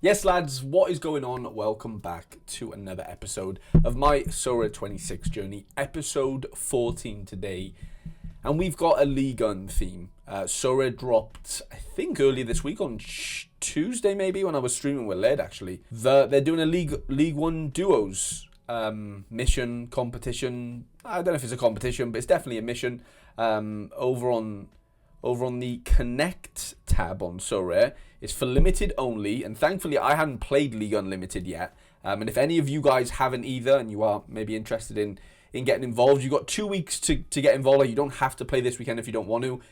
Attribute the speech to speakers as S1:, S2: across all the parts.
S1: Yes, lads, what is going on? Welcome back to another episode of my Sorare 26 journey, episode 14 today. And we've got a Ligue theme. Sorare dropped, I think, earlier this week on Tuesday, maybe, when I was streaming with Ligue, actually. They're doing a Ligue 1 duos mission competition. I don't know if it's a competition, but it's definitely a mission over on the Connect tab on Sorare. It's for limited only, and thankfully I hadn't played Ligue Unlimited yet. And if any of you guys haven't either, and you are maybe interested in getting involved, you've got 2 weeks to get involved. You don't have to play this weekend if you don't want to.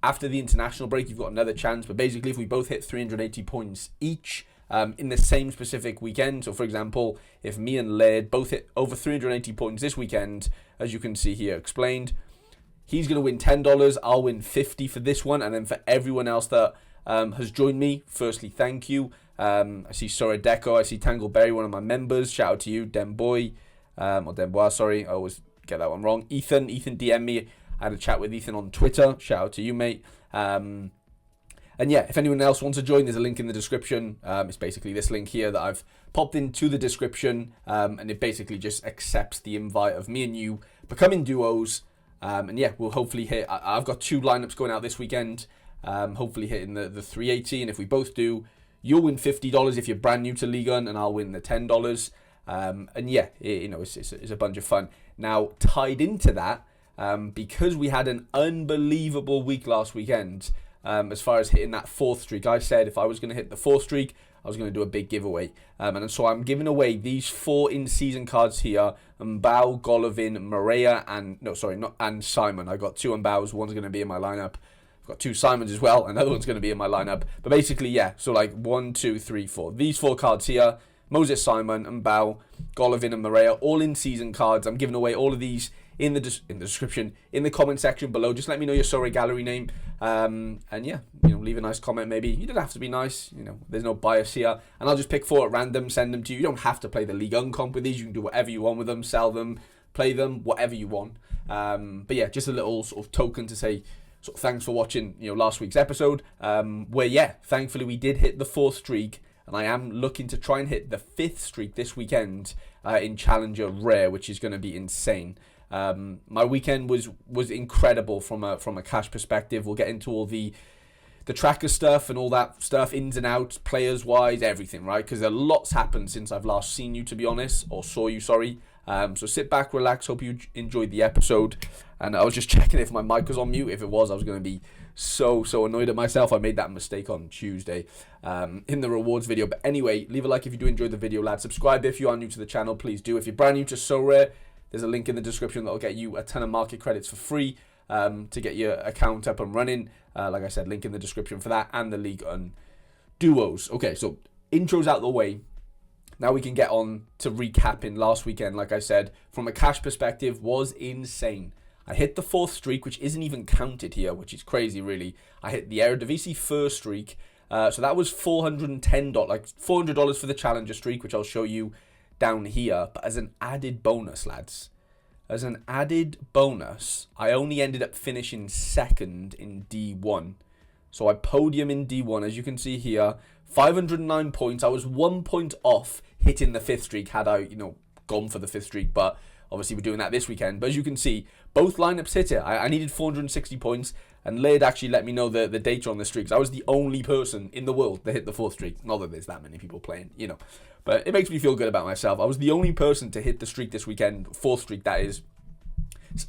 S1: After the international break, you've got another chance. But basically, if we both hit 380 points each in the same specific weekend, so for example, if me and Laird both hit over 380 points this weekend, as you can see here explained, he's going to win $10, I'll win $50 for this one, and then for everyone else that has joined me, firstly, thank you. I see Sorare Deco, I see Tangleberry, one of my members, shout out to you, Demboy, or Dembois, sorry, I always get that one wrong. Ethan DM me, I had a chat with Ethan on Twitter, shout out to you, mate. And yeah, if anyone else wants to join, there's a link in the description. It's basically this link here that I've popped into the description, and it basically just accepts the invite of me and you becoming duos. And yeah, we'll hopefully hit. I've got 2 lineups going out this weekend. Hopefully hitting the 380, and if we both do, you'll win $50 if you're brand new to Ligue 1, and I'll win the $10. And yeah, it's a bunch of fun. Now, tied into that, because we had an unbelievable week last weekend, as far as hitting that 4th streak, I said if I was going to hit the 4th streak, I was going to do a big giveaway. And so I'm giving away these 4 in-season cards here. Mbao, Golovin, Maria, and Simon. I got 2 Mbaos. One's going to be in my lineup. I've got 2 Simons as well. Another one's going to be in my lineup. But basically, yeah. So like 1, 2, 3, 4. These 4 cards here. Moses Simon, Mbao, Golovin, and Maria. All in-season cards. I'm giving away all of these in the description, in the comment section below. Just let me know your Sorare gallery name, and yeah, leave a nice comment. Maybe you don't have to be nice. There's no bias here, and I'll just pick 4 at random, send them to you. You don't have to play the Ligue 1 comp with these. You can do whatever you want with them, sell them, play them, whatever you want. But yeah, just a little sort of token to say sort of thanks for watching. Last week's episode, where yeah, thankfully we did hit the 4th streak. And I am looking to try and hit the 5th streak this weekend in Challenger Rare, which is going to be insane. My weekend was incredible from a cash perspective. We'll get into all the tracker stuff and all that stuff, ins and outs, players wise, everything, right? Because a lot's happened since I've last seen you, to be honest, or saw you, sorry. So sit back, relax. Hope you enjoyed the episode. And I was just checking if my mic was on mute. If it was, I was going to be so annoyed at myself. I made that mistake on Tuesday in the rewards video. But anyway, leave a like if you do enjoy the video, lads. Subscribe if you are new to the channel, please do. If you're brand new to Sorare, there's a link in the description that will get you a ton of market credits for free to get your account up and running. Like I said, link in the description for that and the Ligue 1 duos. Okay, so intro's out the way. Now we can get on to recapping last weekend. Like I said, from a cash perspective, was insane. I hit the 4th streak, which isn't even counted here, which is crazy, really. I hit the Eredivisie 1st streak. So that was $410, like $400 for the Challenger streak, which I'll show you down here. But as an added bonus, lads, as an added bonus, I only ended up finishing 2nd in D1. So I podium in D1, as you can see here, 509 points. I was 1 point off hitting the 5th streak had I, gone for the 5th streak. But obviously we're doing that this weekend. But as you can see, both lineups hit it. I needed 460 points. And Laird actually let me know the data on the streaks. I was the only person in the world that hit the 4th streak. Not that there's that many people playing, But it makes me feel good about myself. I was the only person to hit the streak this weekend. 4th streak, that is.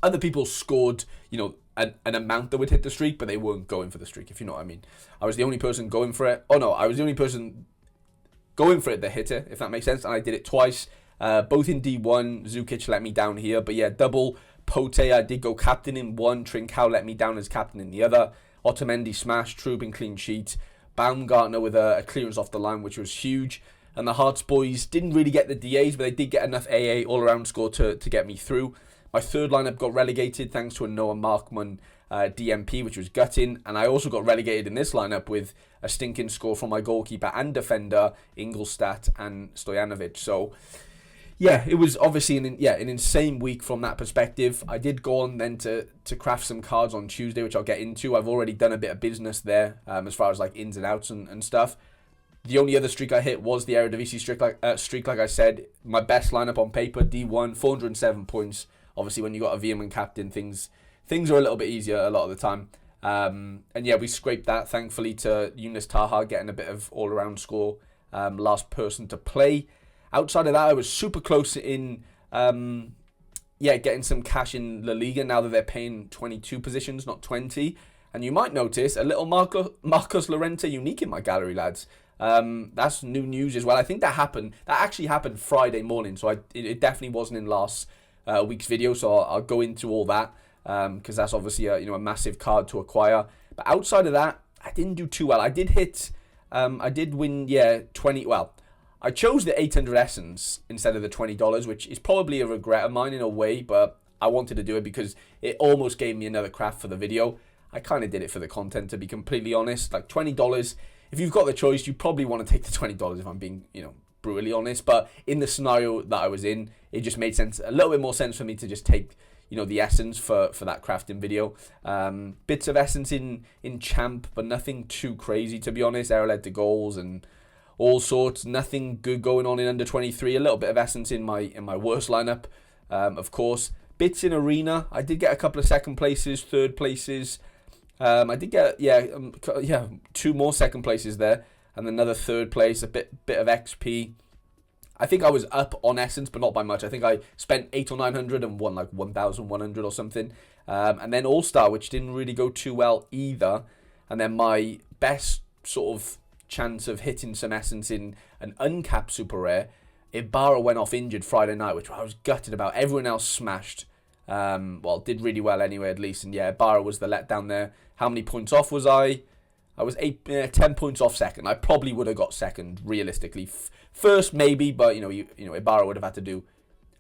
S1: Other people scored, an amount that would hit the streak, but they weren't going for the streak, if you know what I mean. I was the only person going for it. Oh, no, I was the only person going for it that hit it, if that makes sense. And I did it twice, both in D1. Zukic let me down here. But yeah, double Pote, I did go captain in one. Trincao let me down as captain in the other. Otamendi smash, Trubin clean sheet. Baumgartner with a clearance off the line, which was huge. And the Hearts boys didn't really get the DAs, but they did get enough AA all-around score to get me through. My 3rd lineup got relegated thanks to a Noah Markman DMP, which was gutting. And I also got relegated in this lineup with a stinking score from my goalkeeper and defender, Ingolstadt and Stojanovic. So, yeah, it was obviously an insane week from that perspective. I did go on then to craft some cards on Tuesday, which I'll get into. I've already done a bit of business there as far as like ins and outs and stuff. The only other streak I hit was the Eredivisie streak, like I said. My best lineup on paper, D1, 407 points. Obviously, when you got a Veerman captain, things are a little bit easier a lot of the time. And yeah, we scraped that, thankfully, to Yunus Taha getting a bit of all-around score. Last person to play. Outside of that, I was super close in, getting some cash in La Liga now that they're paying 22 positions, not 20. And you might notice a little Marcos Llorente unique in my gallery, lads. That's new news as well. I think that actually happened Friday morning, so it definitely wasn't in last week's video, so I'll go into all that, because that's obviously a massive card to acquire. But outside of that, I didn't do too well. I did win 20. Well, I chose the 800 Essence instead of the $20, which is probably a regret of mine in a way, but I wanted to do it because it almost gave me another craft for the video. I kind of did it for the content, to be completely honest. Like $20, if you've got the choice, you probably want to take the $20 if I'm being, brutally honest. But in the scenario that I was in, it just made sense, a little bit more sense for me to just take, the Essence for that crafting video. Bits of Essence in Champ, but nothing too crazy, to be honest. Error led to goals and all sorts. Nothing good going on in under 23. A little bit of Essence in my worst lineup, of course. Bits in Arena. I did get a couple of second places, third places. I did get 2 more second places there, and another third place, a bit of XP. I think I was up on Essence, but not by much. I think I spent 800 or 900 and won like 1,100 or something. And then All-Star, which didn't really go too well either. And then my best sort of chance of hitting some Essence in an uncapped super rare, Ibarra went off injured Friday night, which I was gutted about. Everyone else smashed. Did really well anyway, at least. And yeah, Ibarra was the letdown there. How many points off was I? I was 10 points off second. I probably would have got second, realistically. First, maybe, but, Ibarra would have had to do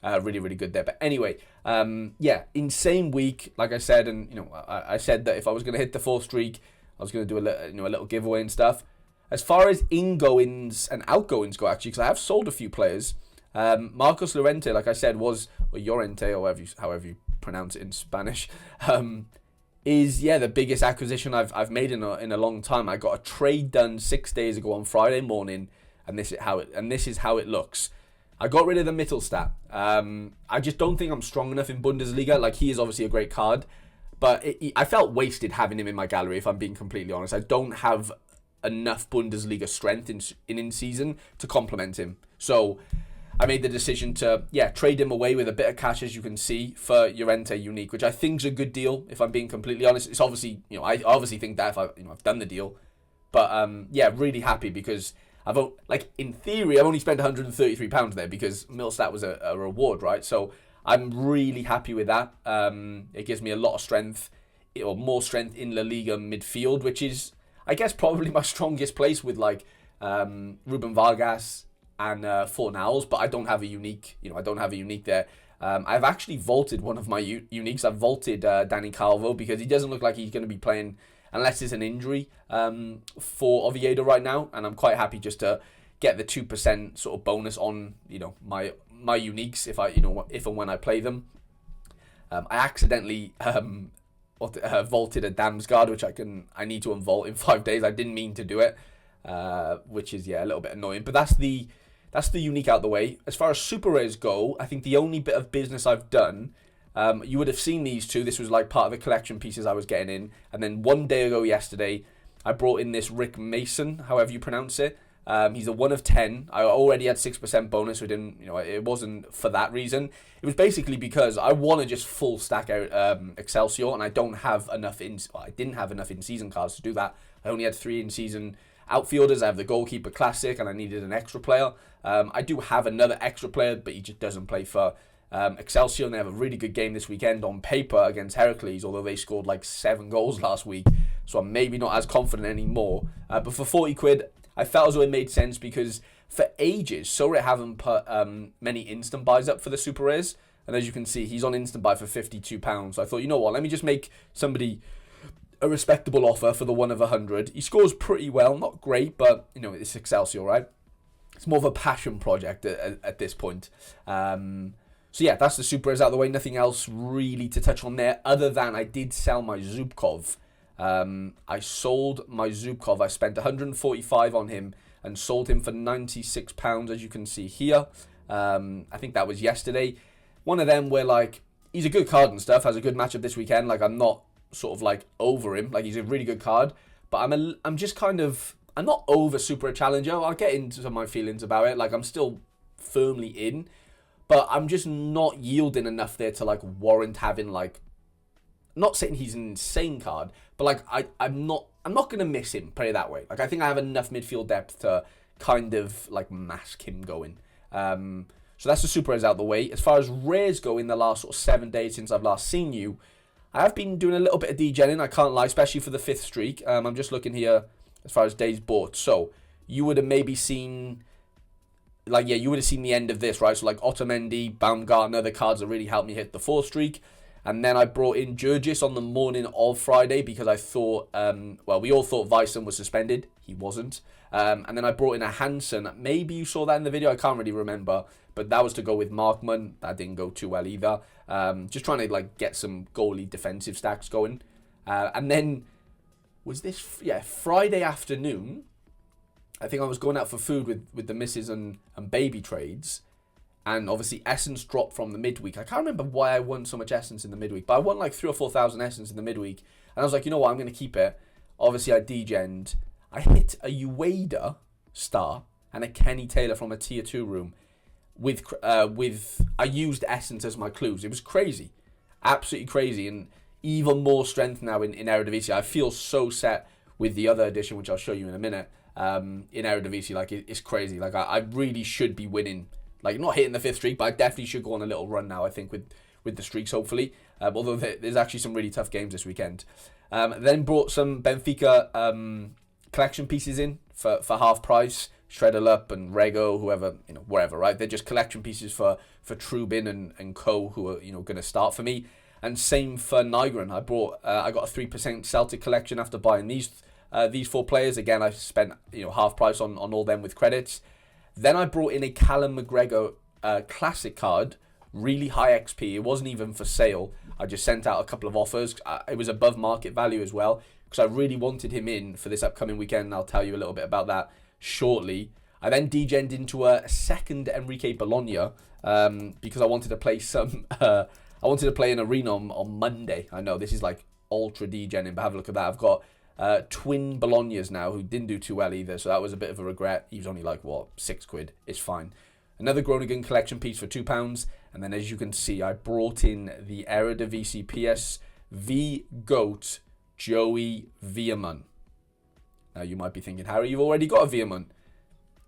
S1: really, really good there. But anyway, insane week, like I said. And, I said that if I was going to hit the 4th streak, I was going to do a little giveaway and stuff. As far as ingoings and outgoings go, actually, because I have sold a few players, Marcos Llorente, like I said, or Llorente, or however you pronounce it in Spanish, is the biggest acquisition I've made in a long time. I got a trade done 6 days ago on Friday morning, and this is how it looks. I got rid of the Mittelstadt. I just don't think I'm strong enough in Bundesliga. Like, he is obviously a great card, but I felt wasted having him in my gallery, if I'm being completely honest. I don't have enough Bundesliga strength in season to complement him. So I made the decision to trade him away with a bit of cash, as you can see, for Llorente unique, which I think's a good deal, if I'm being completely honest. It's obviously, I obviously think that if I've done the deal, but really happy because in theory I've only spent £133 there because Mittelstadt was a reward, right? So I'm really happy with that. It gives me a lot of strength, or more strength in La Liga midfield, which is, I guess, probably my strongest place with Ruben Vargas and Fornals, but I don't have a unique. I don't have a unique there. I've actually vaulted one of my uniques. I've vaulted Dani Calvo because he doesn't look like he's going to be playing unless it's an injury for Oviedo right now, and I'm quite happy just to get the 2% sort of bonus on my uniques if and when I play them. I accidentally vaulted a Damsgaard, which I need to unvault in 5 days. I didn't mean to do it, which is a little bit annoying. But that's the unique out the way. As far as super rares go, I think the only bit of business I've done, you would have seen these two. This was like part of the collection pieces I was getting in. And then 1 day ago yesterday, I brought in this Rick Mason, however you pronounce it. He's a 1 of 10. I already had 6% bonus, so it wasn't for that reason. It was basically because I want to just full stack out Excelsior, and I didn't have enough in-season cards to do that. I only had 3 in-season outfielders. I have the goalkeeper classic, and I needed an extra player. I do have another extra player, but he just doesn't play for Excelsior, and they have a really good game this weekend on paper against Heracles, although they scored like 7 goals last week, so I'm maybe not as confident anymore. But for 40 quid, I felt as though it made sense because for ages, Sorare haven't put many instant buys up for the super rares, and as you can see, he's on instant buy for £52. So I thought, you know what, let me just make somebody a respectable offer for the 1 of 100. He scores pretty well, not great, but it's Excelsior, right? It's more of a passion project at this point. So yeah, that's the super rares out of the way. Nothing else really to touch on there, other than I did sell my Zubkov. I sold my Zubkov. I spent 145 on him, and sold him for £96, as you can see here. I think that was yesterday. One of them where, like, he's a good card and stuff, has a good matchup this weekend. Like, I'm not sort of, like, over him. Like, he's a really good card. But I'm just kind of... I'm not over Super Challenger. I'll get into some of my feelings about it. Like, I'm still firmly in. But I'm just not yielding enough there to, like, warrant having, like... Not saying he's an insane card, but, like, I'm not going to miss him, put it that way. Like, I think I have enough midfield depth to kind of, like, mask him going. So that's the Super Rares out the way. As far as rares go in the last sort of 7 days since I've last seen you, I have been doing a little bit of degenning, I can't lie, especially for the 5th streak. I'm just looking here as far as days bought. So, you would have maybe seen... Like, yeah, you would have seen the end of this, right? So, like, Otamendi, Baumgartner, the cards that really helped me hit the 4th streak. And then I brought in Jurgis on the morning of Friday because I thought, well, we all thought Vyson was suspended. He wasn't. And then I brought in a Hansen. Maybe you saw that in the video. I can't really remember. But that was to go with Markman. That didn't go too well either. Just trying to, like, get some goalie defensive stacks going. And then, was this, yeah, Friday afternoon, I think I was going out for food with the missus and baby trades. And obviously Essence dropped from the midweek. I can't remember why I won so much Essence in the midweek. But I won like 3,000 or 4,000 Essence in the midweek. And I was like, you know what, I'm going to keep it. Obviously I degened. I hit a Ueda star and a Kenny Taylor from a tier 2 room. With I used Essence as my clues. It was crazy. Absolutely crazy. And even more strength now in Eredivisie. I feel so set with the other edition, which I'll show you in a minute. In Eredivisie, like, it's crazy. Like, I really should be winning. Like, not hitting the 5th streak, but I definitely should go on a little run now, I think, with the streaks, hopefully. Although there's actually some really tough games this weekend. Then brought some Benfica collection pieces in for half price. Shreddle Up and Rego, whoever, you know, wherever, right? They're just collection pieces for Trubin and Co, who are, you know, going to start for me. And same for Nygren. I got a 3% Celtic collection after buying these 4 players. Again, I spent, you know, half price on all them with credits. Then I brought in a Callum McGregor classic card, really high XP. It wasn't even for sale. I just sent out a couple of offers. It was above market value as well, because I really wanted him in for this upcoming weekend, and I'll tell you a little bit about that shortly. I then degened into a second Enrique Bologna because I wanted to play some... I wanted to play an arena on Monday. I know, this is like ultra degening, but have a look at that. I've got... twin Bolognas now who didn't do too well either, so that was a bit of a regret. He was only like, what, £6? It's fine. Another Groningen collection piece for £2, and then as you can see, I brought in the Eredivisie PSV GOAT Joey Veerman. Now you might be thinking, Harry, you've already got a Veerman.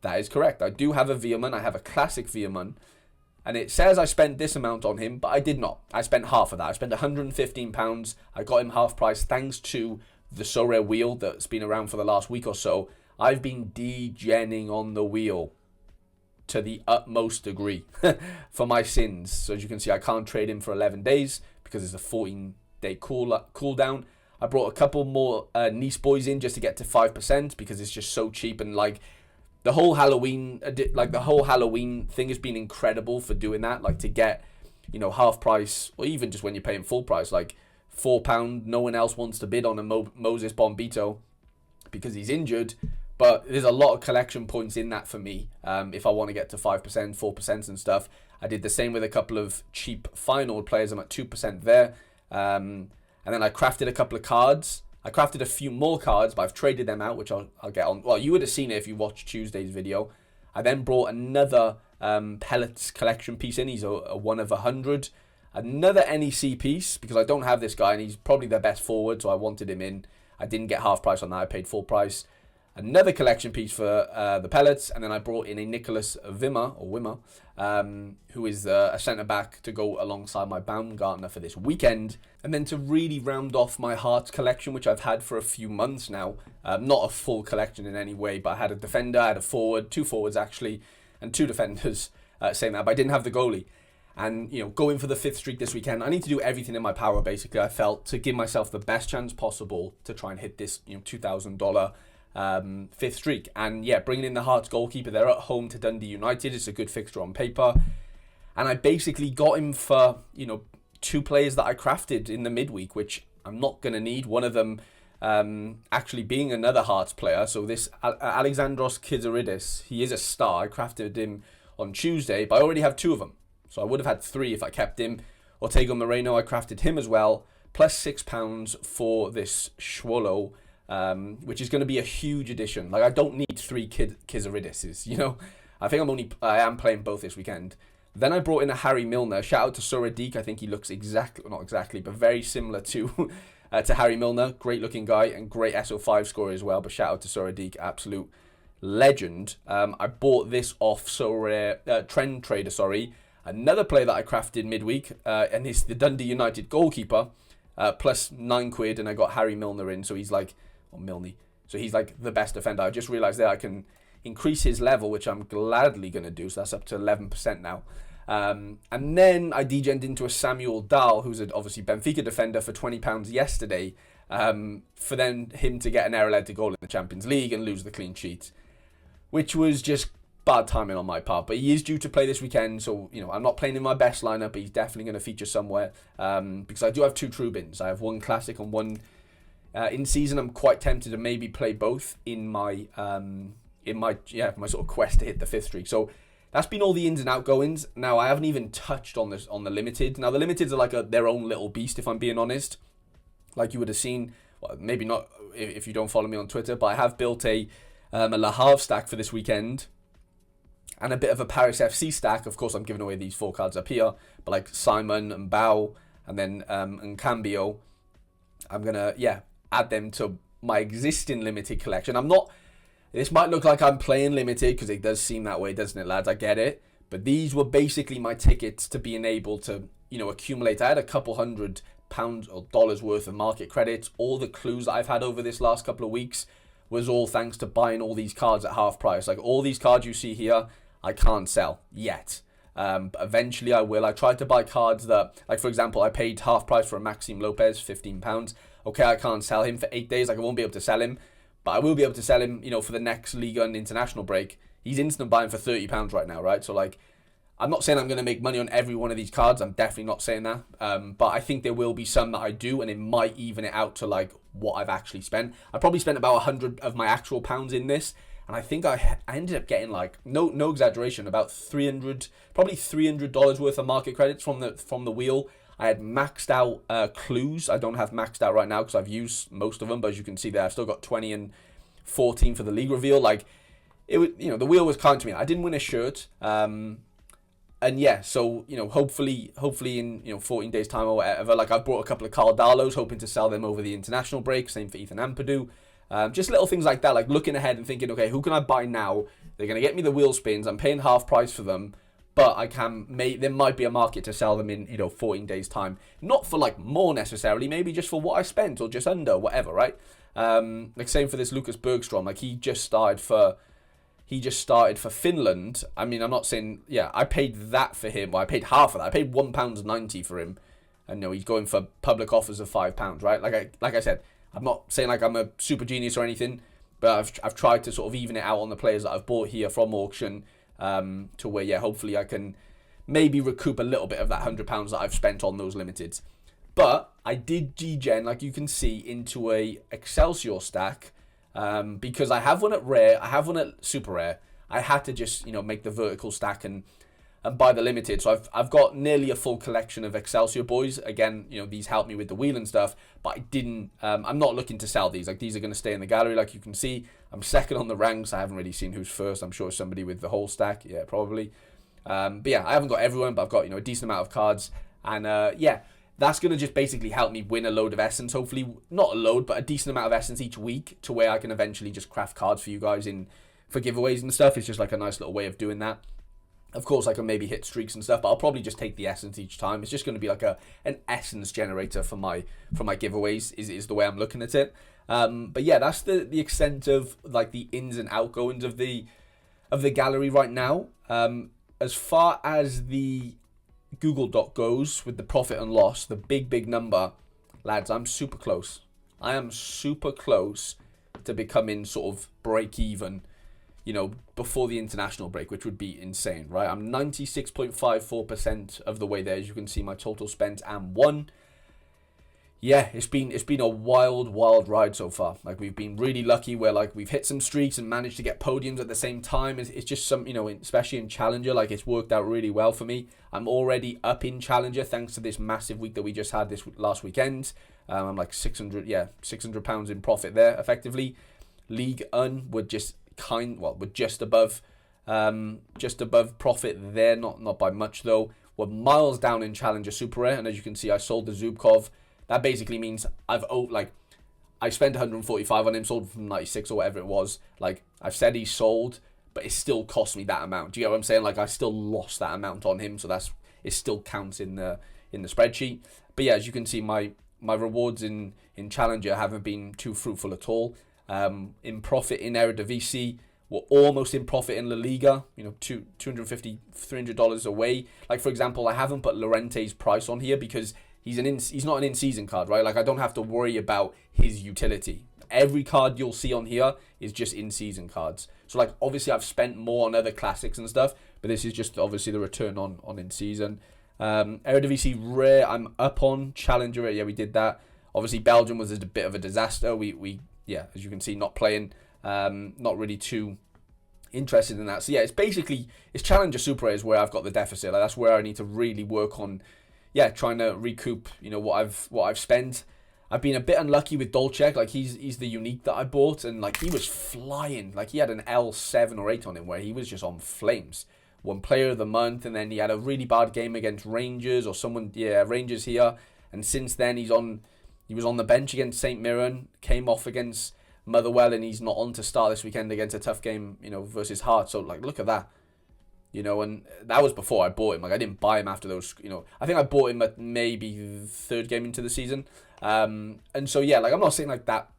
S1: That is correct. I do have a Veerman. I have a classic Veerman, and it says I spent this amount on him, but I did not. I spent half of that. I spent £115. I got him half price thanks to the Sorare wheel that's been around for the last week or so. I've been degenning on the wheel to the utmost degree for my sins. So as you can see, I can't trade him for 11 days because it's a 14-day cooldown. I brought a couple more Nice boys in just to get to 5% because it's just so cheap, and like the whole Halloween thing has been incredible for doing that. Like to get, you know, half price, or even just when you're paying full price, like £4, no one else wants to bid on a Moses Bombito because he's injured, but there's a lot of collection points in that for me if I want to get to 5%, 4% and stuff. I did the same with a couple of cheap Feyenoord players. I'm at 2% there, and then I crafted a couple of cards. I crafted a few more cards, but I've traded them out, which I'll get on. Well, you would have seen it if you watched Tuesday's video. I then brought another Pellets collection piece in. He's a 1 of 100. Another NEC piece, because I don't have this guy, and he's probably their best forward, so I wanted him in. I didn't get half price on that. I paid full price. Another collection piece for the Pellets, and then I brought in a Nicholas Wimmer, who is a centre-back to go alongside my Baumgartner for this weekend. And then to really round off my Hearts collection, which I've had for a few months now, not a full collection in any way, but I had a defender, I had a forward, 2 forwards actually, and 2 defenders, saying that, but I didn't have the goalie. And, you know, going for the 5th streak this weekend, I need to do everything in my power, basically, I felt, to give myself the best chance possible to try and hit this, you know, $2,000 5th streak. And yeah, bringing in the Hearts goalkeeper, they're at home to Dundee United. It's a good fixture on paper. And I basically got him for, you know, 2 players that I crafted in the midweek, which I'm not going to need. One of them actually being another Hearts player. So this Alexandros Kizaridis, he is a star. I crafted him on Tuesday, but I already have 2 of them. So I would have had 3 if I kept him. Ortega Moreno, I crafted him as well, plus £6 for this Schwolo, which is going to be a huge addition. Like, I don't need 3 Kizaridises, you know. I think I am playing both this weekend. Then I brought in a Harry Milner. Shout out to Sorare. I think he looks not exactly, but very similar to Harry Milner. Great looking guy and great SO5 scorer as well. But shout out to Sorare, absolute legend. I bought this off Trend Trader, another player that I crafted midweek, and he's the Dundee United goalkeeper, plus £9, and I got Harry Milner in, so he's like, or Milne, so he's like the best defender. I just realised that I can increase his level, which I'm gladly going to do, so that's up to 11% now. And then I degened into a Samuel Dahl, who's obviously Benfica defender, for £20 yesterday, for then him to get an error-led goal in the Champions League and lose the clean sheet, which was just bad timing on my part. But he is due to play this weekend, so you know I'm not playing in my best lineup, but he's definitely going to feature somewhere, because I do have 2 true bins. I have 1 classic and 1 in season. I'm quite tempted to maybe play both in my my sort of quest to hit the 5th streak. So that's been all the ins and outgoings. Now I haven't even touched on the limited. Now the limiteds are like their own little beast, if I'm being honest. Like you would have seen, well, maybe not if you don't follow me on Twitter, but I have built a Le Havre stack for this weekend, and a bit of a Paris FC stack. Of course, I'm giving away these 4 cards up here, but like Simon and Bao, and then and Cambio, I'm gonna add them to my existing limited collection. This might look like I'm playing limited because it does seem that way, doesn't it, lads? I get it, but these were basically my tickets to being able to accumulate. I had a couple £100 or dollars worth of market credits. All the clues that I've had over this last couple of weeks was all thanks to buying all these cards at half price. Like all these cards you see here, I can't sell yet. But eventually I will. I tried to buy cards that, like for example, I paid half price for a Maxime Lopez, £15. Okay, I can't sell him for 8 days. Like I won't be able to sell him, but I will be able to sell him, for the next Ligue and international break. He's instant buying for £30 right now, right? So like, I'm not saying I'm going to make money on every one of these cards. I'm definitely not saying that. But I think there will be some that I do, and it might even it out to like what I've actually spent. I probably spent about 100 of my actual pounds in this, and I think I ended up getting like no exaggeration, about probably $300 worth of market credits from the wheel. I had maxed out clues. I don't have maxed out right now because I've used most of them, but as you can see there, I've still got 20 and 14 for the league reveal. Like it was, the wheel was kind to me. I didn't win a shirt. And yeah, so, hopefully in, 14 days time or whatever, like I've brought a couple of Cardalos, hoping to sell them over the international break. Same for Ethan Ampadu. Just little things like that, like looking ahead and thinking, okay, who can I buy now? They're going to get me the wheel spins. I'm paying half price for them, but there might be a market to sell them in, 14 days time. Not for like more necessarily, maybe just for what I spent or just under, whatever, right? Like same for this Lucas Bergstrom, like he just started for Finland. I mean, I'm not saying, I paid that for him. Well, I paid half of that. I paid £1.90 for him. And he's going for public offers of £5, right? Like I said, I'm not saying like I'm a super genius or anything, but I've tried to sort of even it out on the players that I've bought here from auction, to where, hopefully I can maybe recoup a little bit of that £100 that I've spent on those limiteds. But I did degen, like you can see, into a Excelsior stack, because I have one at rare, I have one at super rare. I had to just, make the vertical stack and buy the limited. So I've got nearly a full collection of Excelsior boys. Again, these help me with the wheel and stuff, but I didn't, I'm not looking to sell these. Like these are going to stay in the gallery. Like you can see, I'm second on the ranks. I haven't really seen who's first. I'm sure somebody with the whole stack. Yeah, probably. But yeah, I haven't got everyone, but I've got, a decent amount of cards. And that's going to just basically help me win a load of essence. Hopefully, not a load, but a decent amount of essence each week, to where I can eventually just craft cards for you guys for giveaways and stuff. It's just like a nice little way of doing that. Of course, I can maybe hit streaks and stuff, but I'll probably just take the essence each time. It's just going to be like an essence generator for my giveaways, is the way I'm looking at it. But yeah, that's the extent of like the ins and outgoings of the gallery right now. As far as the Google Doc goes with the profit and loss, the big number, lads, I'm super close. I am super close to becoming sort of break even, before the international break, which would be insane, right? I'm 96.54% of the way there. As you can see, my total spent and won. yeah, it's been a wild ride so far. Like, we've been really lucky where, like, we've hit some streaks and managed to get podiums at the same time. It's just some, especially in Challenger, like, it's worked out really well for me. I'm already up in Challenger thanks to this massive week that we just had this last weekend. I'm like £600 in profit there effectively. Ligue 1 would just we're just above profit there, not by much though. We're miles down in Challenger Sorare, and as you can see, I sold the Zubkov. That basically means I spent 145 on him, sold from 96 or whatever it was. Like, I've said he's sold, but it still cost me that amount. Do you get what I'm saying? Like, I still lost that amount on him, so it still counts in the spreadsheet. But yeah, as you can see, my rewards in Challenger haven't been too fruitful at all. In profit in Eredivisie, we're almost in profit in La Liga. $250, $300 away. Like, for example, I haven't put Llorente's price on here because he's not an in-season card, right? Like, I don't have to worry about his utility. Every card you'll see on here is just in-season cards. So, like, obviously I've spent more on other classics and stuff, but this is just obviously the return on in-season. Eredivisie rare, I'm up on. Challenger, yeah, we did that. Obviously Belgium was a bit of a disaster. We as you can see, not playing, not really too interested in that. So yeah, it's Challenger Sorare is where I've got the deficit. Like, that's where I need to really work on, trying to recoup, what I've spent. I've been a bit unlucky with Dolcek. Like, he's the unique that I bought, and like, he was flying. Like, he had an L7 or 8 on him where he was just on flames. Won Player of the Month, and then he had a really bad game against Rangers Rangers here. And since then, he was on the bench against St. Mirren, came off against Motherwell, and he's not on to start this weekend against a tough game, versus Hearts. So, like, look at that. And that was before I bought him. Like, I didn't buy him after those, I think I bought him at maybe the third game into the season. And so, yeah, like, I'm not saying like that.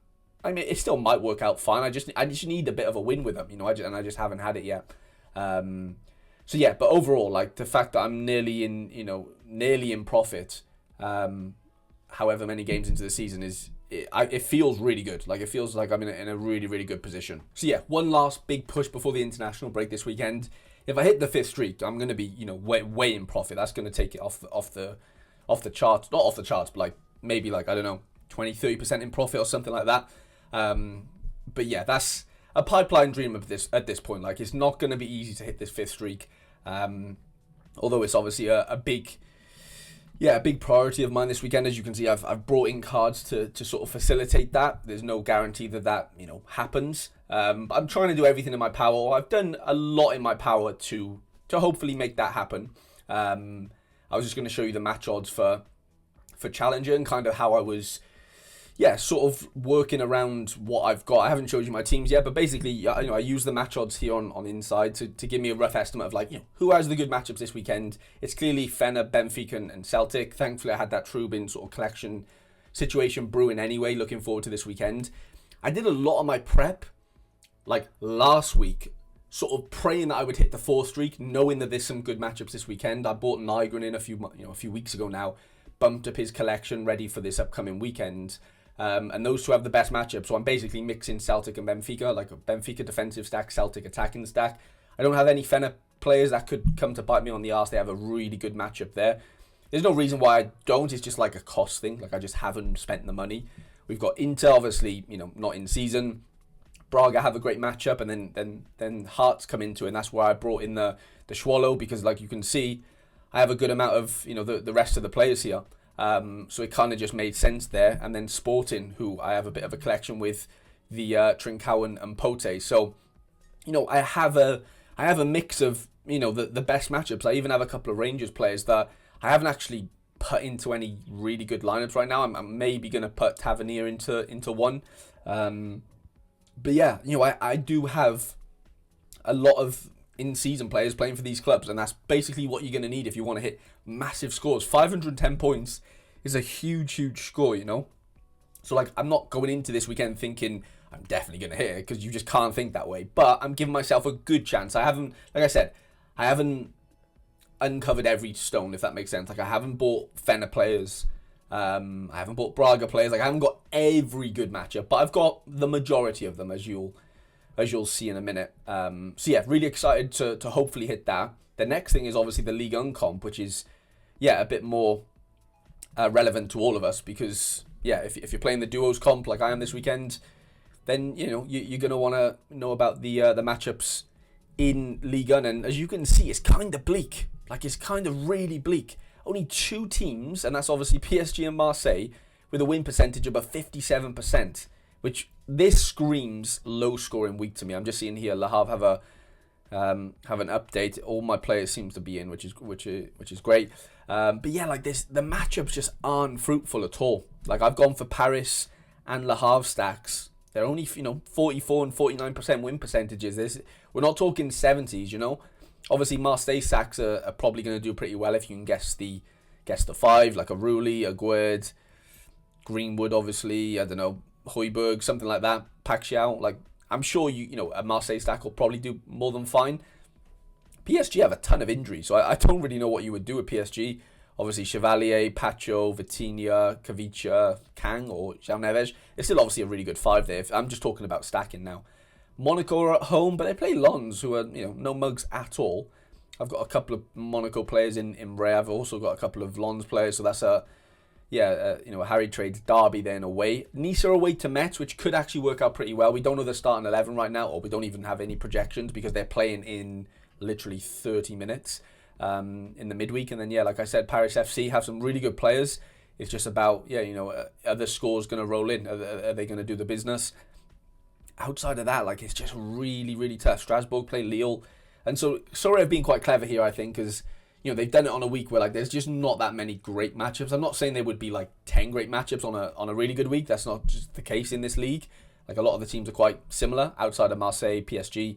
S1: I mean, it still might work out fine. I just need a bit of a win with him, I just haven't had it yet. So yeah, but overall, like, the fact that I'm nearly in profit, however many games into the season it feels really good. Like, it feels like I'm in a really, really good position. So yeah, one last big push before the international break this weekend. If I hit the 5th streak, I'm going to be, way in profit. That's going to take it off the charts. Not off the charts, but like, maybe like, I don't know, 20-30% in profit or something like that. But yeah, that's a pipeline dream at this point. Like, it's not going to be easy to hit this 5th streak. Although it's obviously a big priority of mine this weekend. As you can see, I've brought in cards to sort of facilitate that. There's no guarantee that happens. But I'm trying to do everything in my power. I've done a lot in my power to hopefully make that happen. I was just going to show you the match odds for Challenger and kind of how I was, sort of working around what I've got. I haven't showed you my teams yet, but basically, I use the match odds here on Inside to give me a rough estimate of, like, who has the good matchups this weekend. It's clearly Fener, Benfica, and Celtic. Thankfully, I had that Trubin sort of collection situation brewing anyway, looking forward to this weekend. I did a lot of my prep, like, last week, sort of praying that I would hit the 4th streak, knowing that there's some good matchups this weekend. I bought Nygren in a few weeks ago now, bumped up his collection ready for this upcoming weekend. And those two have the best matchup. So I'm basically mixing Celtic and Benfica, like a Benfica defensive stack, Celtic attacking stack. I don't have any Fener players that could come to bite me on the arse. They have a really good matchup there. There's no reason why I don't. It's just like a cost thing. Like, I just haven't spent the money. We've got Inter, obviously, not in season. Braga have a great matchup, and then Hearts come into it, and that's where I brought in the Swallow, because, like, you can see, I have a good amount of, the rest of the players here. So it kind of just made sense there. And then Sporting, who I have a bit of a collection with, the Trincao and Pote. So, I have a mix of, the best matchups. I even have a couple of Rangers players that I haven't actually put into any really good lineups right now. I'm maybe going to put Tavernier into one. But yeah, I do have a lot of in-season players playing for these clubs, and that's basically what you're going to need if you want to hit massive scores. 510 points is a huge score, So, like, I'm not going into this weekend thinking I'm definitely going to hit it, because you just can't think that way. But I'm giving myself a good chance. I haven't uncovered every stone, if that makes sense. Like, I haven't bought Fener players. I haven't bought Braga players. Like, I haven't got every good matchup, but I've got the majority of them, as you'll see in a minute. So yeah, really excited to hopefully hit that. The next thing is obviously the Ligue 1 comp, which is a bit more relevant to all of us, because yeah, if you're playing the duos comp like I am this weekend, then you're gonna want to know about the matchups in Ligue 1, and as you can see, it's kind of bleak. Like, it's kind of really bleak. Only 2 teams, and that's obviously PSG and Marseille, with a win percentage above 57%, which this screams low-scoring week to me. I'm just seeing here Le Havre have an update. All my players seems to be in, which is great. But yeah, like this, the matchups just aren't fruitful at all. Like, I've gone for Paris and Le Havre stacks. They're only 44 and 49% win percentages. We're not talking 70s. Obviously, Marseille stacks are probably going to do pretty well if you can guess the 5, like a Rulli, a Guerd, Greenwood, obviously. I don't know, Højbjerg, something like that. Pacquiao, like, I'm sure a Marseille stack will probably do more than fine. PSG have a ton of injuries, so I don't really know what you would do with PSG. Obviously, Chevalier, Pacho, Vitinha, Kavicha, Kang, or João Neves. It's still obviously a really good 5 there. I'm just talking about stacking now. Monaco are at home, but they play Lens, who are no mugs at all. I've got a couple of Monaco players in Ray. I've also got a couple of Lens players, so that's a Harry Trades derby then away. Nice are away to Metz, which could actually work out pretty well. We don't know the starting 11 right now, or we don't even have any projections because they're playing in literally 30 minutes in the midweek. And then, like I said, Paris FC have some really good players. It's just about, are the scores going to roll in? Are they going to do the business? Outside of that, like, it's just really, really tough. Strasbourg play Lille. And so Sorare have been quite clever here, I think, because they've done it on a week where, like, there's just not that many great matchups. I'm not saying there would be like 10 great matchups on a really good week. That's not just the case in this league. Like, a lot of the teams are quite similar outside of Marseille, PSG,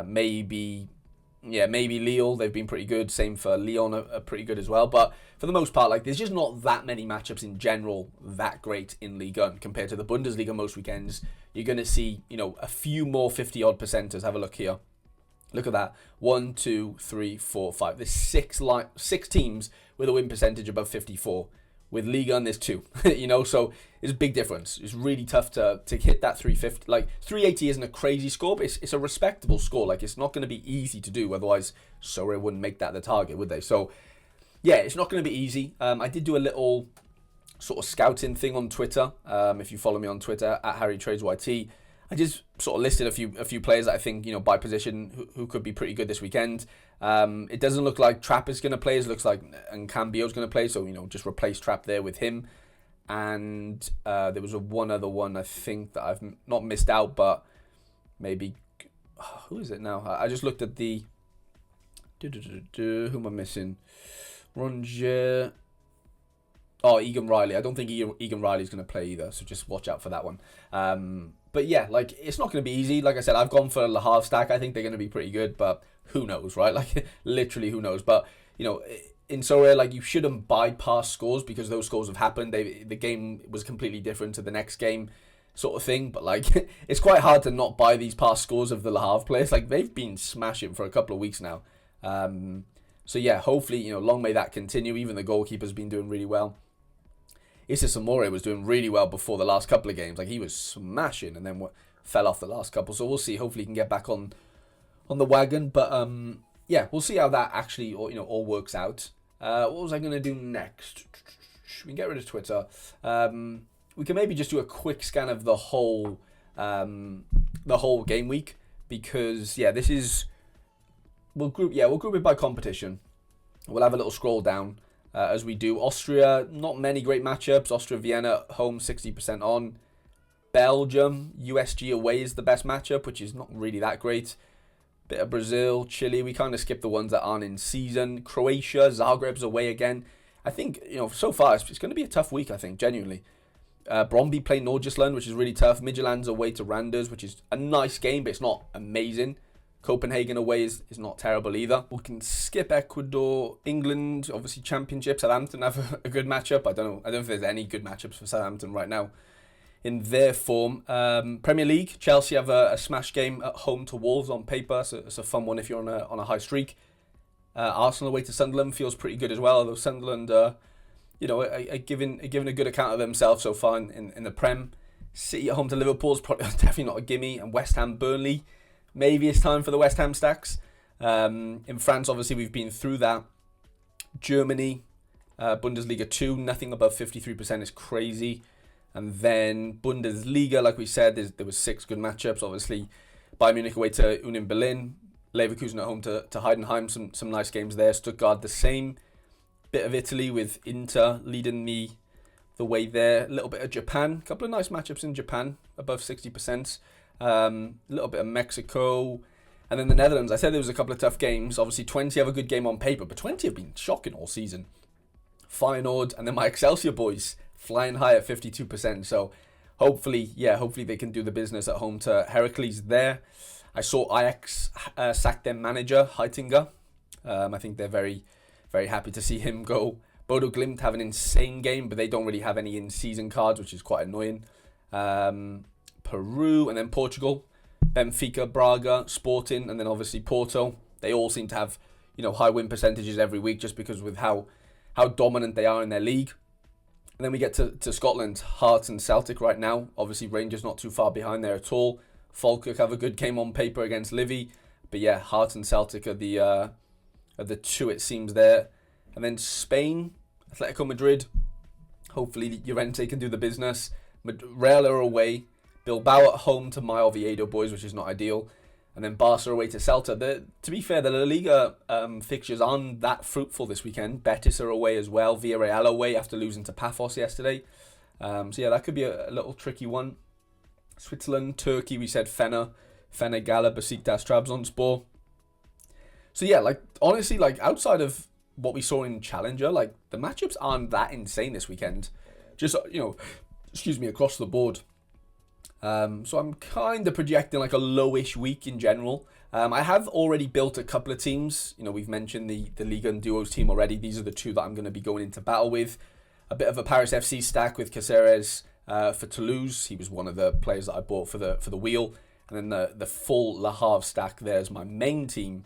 S1: maybe Lille. They've been pretty good. Same for Lyon, are pretty good as well. But for the most part, like, there's just not that many matchups in general that great in Ligue 1 compared to the Bundesliga most weekends. You're going to see, a few more 50-odd percenters. Have a look here. Look at that. 1, 2, 3, 4, 5. There's 6 teams with a win percentage above 54. With Ligue 1, there's 2. So it's a big difference. It's really tough to hit that 350. Like, 380 isn't a crazy score, but it's a respectable score. Like, it's not going to be easy to do. Otherwise, Sorare wouldn't make that the target, would they? So, yeah, it's not going to be easy. I did do a little sort of scouting thing on Twitter. If you follow me on Twitter, at harrytradesyt, I just sort of listed a few players that I think, by position who could be pretty good this weekend. It doesn't look like Trapp is going to play. It looks like Cambio is going to play. So, just replace Trapp there with him. And there was one other one I think that I've not missed out, but maybe... who is it now? I just looked at the... Who am I missing? Rongier... Oh, Egan Riley. I don't think Egan Riley is going to play either, so just watch out for that one. But yeah, like, it's not going to be easy. Like I said, I've gone for Le Havre stack. I think they're going to be pretty good, but who knows, right? Like, literally, who knows? But, in Sorare, like, you shouldn't bypass scores because those scores have happened. The game was completely different to the next game, sort of thing. But, like, it's quite hard to not buy these past scores of the Le Havre players. Like, they've been smashing for a couple of weeks now. So, yeah, hopefully, long may that continue. Even the goalkeeper's been doing really well. Issa Samore was doing really well before the last couple of games. Like, he was smashing and then fell off the last couple. So we'll see. Hopefully he can get back on the wagon. But yeah, we'll see how that actually all works out. What was I going to do next? We can get rid of Twitter. We can maybe just do a quick scan of the whole game week, because this is we'll group it by competition. We'll have a little scroll down. As we do. Austria, not many great matchups. Austria, Vienna, home 60% on. Belgium, USG away is the best matchup, which is not really that great. Bit of Brazil, Chile. We kind of skip the ones that aren't in season. Croatia, Zagreb's away again. I think, so far it's going to be a tough week, I think, genuinely. Bromby play Nordjylland, which is really tough. Midtjylland's away to Randers, which is a nice game, but it's not amazing. Copenhagen away is not terrible either. We can skip Ecuador, England, obviously Championship. Southampton have a good matchup. I don't know if there's any good matchups for Southampton right now in their form. Premier League, Chelsea have a smash game at home to Wolves on paper, so it's a fun one if you're on a high streak. Arsenal away to Sunderland feels pretty good as well, although Sunderland are giving a good account of themselves so far in the Prem. City at home to Liverpool is probably definitely not a gimme, and West Ham, Burnley. Maybe it's time for the West Ham stacks. In France, obviously, we've been through that. Germany, Bundesliga 2, nothing above 53% is crazy. And then Bundesliga, like we said, there was 6 good matchups. Obviously, Bayern Munich away to Union Berlin. Leverkusen at home to Heidenheim. Some nice games there. Stuttgart the same. Bit of Italy with Inter leading the way there. A little bit of Japan. A couple of nice matchups in Japan, above 60%. A little bit of Mexico. And then the Netherlands. I said there was a couple of tough games. Obviously, 20 have a good game on paper, but 20 have been shocking all season. Feyenoord, and then my Excelsior boys flying high at 52%. So hopefully they can do the business at home to Heracles there. I saw Ajax sack their manager, Heitinga. I think they're very, very happy to see him go. Bodo Glimt have an insane game, but they don't really have any in-season cards, which is quite annoying. Peru, and then Portugal. Benfica, Braga, Sporting, and then obviously Porto. They all seem to have, high win percentages every week just because with how dominant they are in their league. And then we get to Scotland, Hearts and Celtic right now. Obviously Rangers not too far behind there at all. Falkirk have a good game on paper against Livy. But yeah, Hearts and Celtic are the two it seems there. And then Spain, Atletico Madrid. Hopefully Llorente can do the business. Real are away. Bilbao at home to my Oviedo boys, which is not ideal. And then Barca away to Celta. To be fair, the La Liga fixtures aren't that fruitful this weekend. Betis are away as well. Villarreal away after losing to Paphos yesterday. So yeah, that could be a little tricky one. Switzerland, Turkey, we said Fener Gala, Besiktas, Trabzonspor. So yeah, honestly, outside of what we saw in Challenger, the matchups aren't that insane this weekend. Just, across the board. So I'm kind of projecting a lowish week in general. I have already built a couple of teams. We've mentioned the Ligue and Duos team already. These are the two that I'm going to be going into battle with. A bit of a Paris FC stack with Caceres for Toulouse. He was one of the players that I bought for the wheel. And then the full Le Havre stack there is my main team.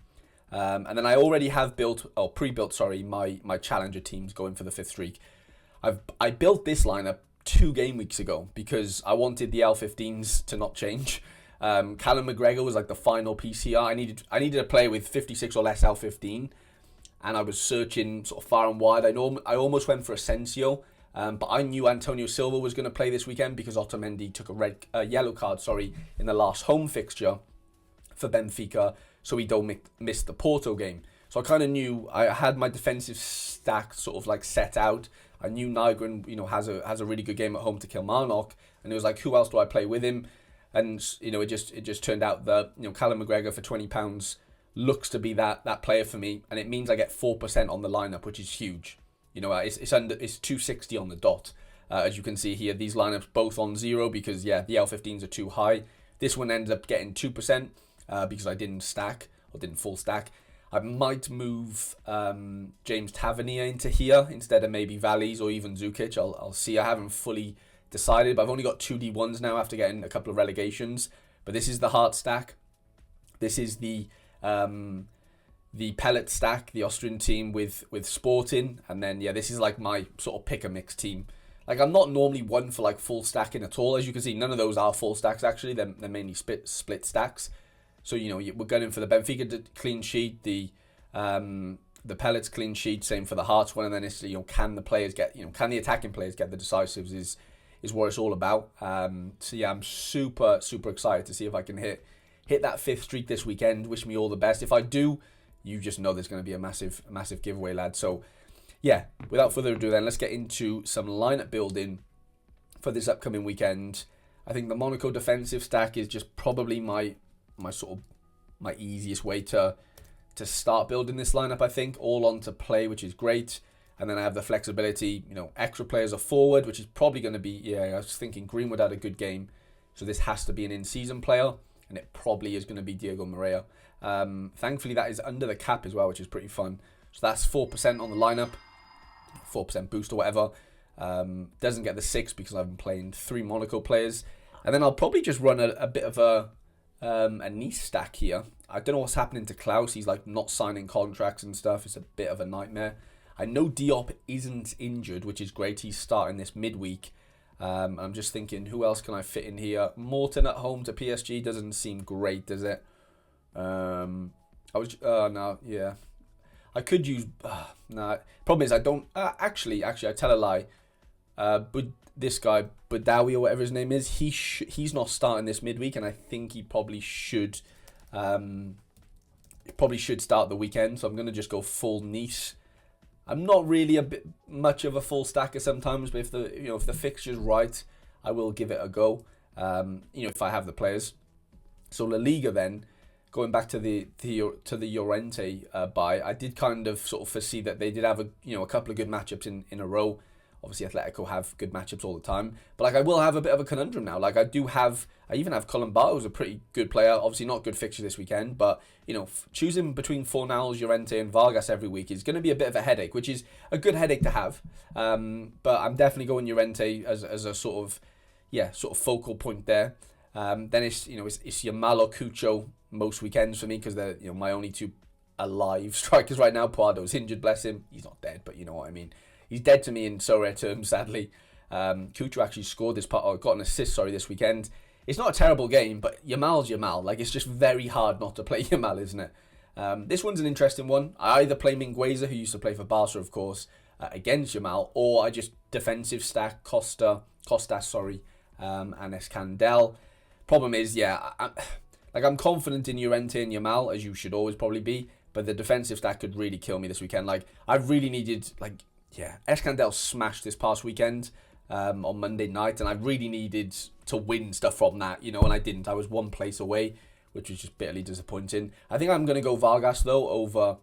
S1: And then I already have pre-built my Challenger teams going for the 5th streak. I built this lineup 2 game weeks ago because I wanted the L15s to not change. Callum McGregor was the final PCR. I needed a player with 56 or less L15, and I was searching sort of far and wide. I almost went for Asensio, but I knew Antonio Silva was going to play this weekend because Otamendi took a yellow card in the last home fixture for Benfica, so he don't miss the Porto game. So I kind of knew I had my defensive stack sort of set out. I knew Nygren, has a really good game at home to Kilmarnock, and it was who else do I play with him? And it just turned out that Callum McGregor for £20 looks to be that player for me, and it means I get 4% on the lineup, which is huge. It's 260 on the dot, as you can see here. These lineups both on 0 because the L15s are too high. This one ended up getting 2% because I didn't full stack. I might move James Tavernier into here instead of maybe Valles or even Zukic. I'll see. I haven't fully decided, but I've only got 2 D1s now after getting a couple of relegations. But this is the Hart stack. This is the Pellet stack, the Austrian team with Sporting. And then, this is my sort of pick-a-mix team. I'm not normally one for full stacking at all. As you can see, none of those are full stacks actually. They're mainly split stacks. So, we're going for the Benfica clean sheet, the Pellets clean sheet, same for the Hearts one, and then it's, can the attacking players get the decisives is what it's all about. So yeah, I'm super, super excited to see if I can hit that 5th streak this weekend. Wish me all the best. If I do, you just know there's going to be a massive, massive giveaway, lad. So yeah, without further ado then, let's get into some lineup building for this upcoming weekend. I think the Monaco defensive stack is just probably my easiest way to start building this lineup. I think all on to play, which is great, and then I have the flexibility. Extra players are forward, which is probably going to be. I was thinking Greenwood had a good game, so this has to be an in-season player, and it probably is going to be Diego Moreira. Thankfully, that is under the cap as well, which is pretty fun. So that's 4% on the lineup, 4% boost or whatever. Doesn't get the 6 because I've been playing 3 Monaco players, and then I'll probably just run a bit of a Nice stack here. I don't know what's happening to Klaus. He's not signing contracts and stuff. It's a bit of a nightmare. I know Diop isn't injured, which is great. He's starting this midweek. I'm just thinking, who else can I fit in here? Morton at home to PSG doesn't seem great, does it? I could use. No. Problem is, I don't. Actually, I tell a lie. But this guy Badawi or whatever his name is, he's not starting this midweek, and I think he probably should. Start the weekend. So I'm gonna just go full Nice. I'm not really a bit much of a full stacker sometimes, but if the fixture's right, I will give it a go. If I have the players. So La Liga then, going back to the Llorente buy, I did kind of sort of foresee that they did have a couple of good matchups in a row. Obviously, Atletico have good matchups all the time, but I will have a bit of a conundrum now. I even have Colombato, who's a pretty good player. Obviously, not good fixture this weekend, but choosing between Fornals, Llorente, and Vargas every week is going to be a bit of a headache, which is a good headache to have. But I'm definitely going Llorente as a sort of focal point there. Then it's Yamal or Cucho most weekends for me, because they're my only two alive strikers right now. Pardo's injured, bless him. He's not dead, but you know what I mean. He's dead to me in Sorare terms, sadly. Cucho actually scored got an assist, this weekend. It's not a terrible game, but Yamal's Yamal. It's just very hard not to play Yamal, isn't it? This one's an interesting one. I either play Mingueza, who used to play for Barca, of course, against Yamal, or I just defensive stack Costas, and Escandel. Problem is, I'm confident in Llorente and Yamal, as you should always probably be, but the defensive stack could really kill me this weekend. I really needed, Escandel smashed this past weekend on Monday night, and I really needed to win stuff from that, and I didn't. I was one place away, which was just bitterly disappointing. I think I'm going to go Vargas, though, over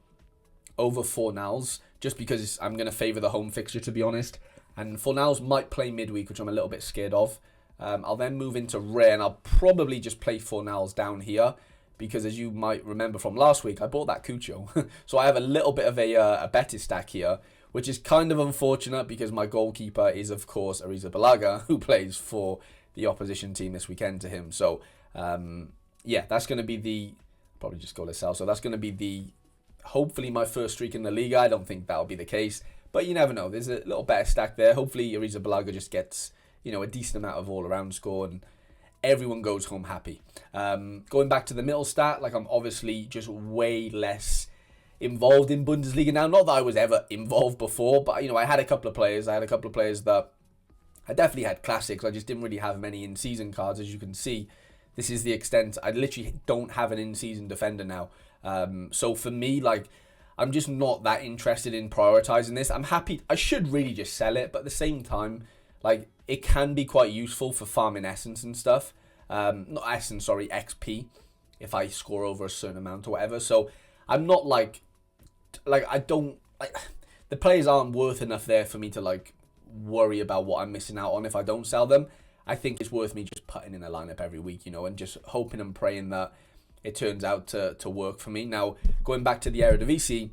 S1: Fornals, just because I'm going to favour the home fixture, to be honest. And Fornals might play midweek, which I'm a little bit scared of. I'll then move into Rare, and I'll probably just play Fornals down here, because as you might remember from last week, I bought that Cucho. So I have a little bit of a Betis stack here, which is kind of unfortunate because my goalkeeper is, of course, Arrizabalaga, who plays for the opposition team this weekend to him. So, that's going to be probably just go Lasal. So that's going to be hopefully my first streak in the Liga. I don't think that'll be the case, but you never know. There's a little better stack there. Hopefully Arrizabalaga just gets, a decent amount of all-around score, and everyone goes home happy. Going back to the middle stat, I'm obviously just way less involved in Bundesliga now. Not that I was ever involved before, but I had a couple of players. I had a couple of players that I definitely had classics. I just didn't really have many in-season cards, as you can see. This is the extent. I literally don't have an in-season defender now. So for me, I'm just not that interested in prioritizing this. I'm happy. I should really just sell it, but at the same time, it can be quite useful for farming essence and stuff. Not essence, sorry, XP, if I score over a certain amount or whatever. So I'm not I don't, the players aren't worth enough there for me to worry about what I'm missing out on if I don't sell them. I think it's worth me just putting in a lineup every week, and just hoping and praying that it turns out to work for me. Now, going back to the Eredivisie,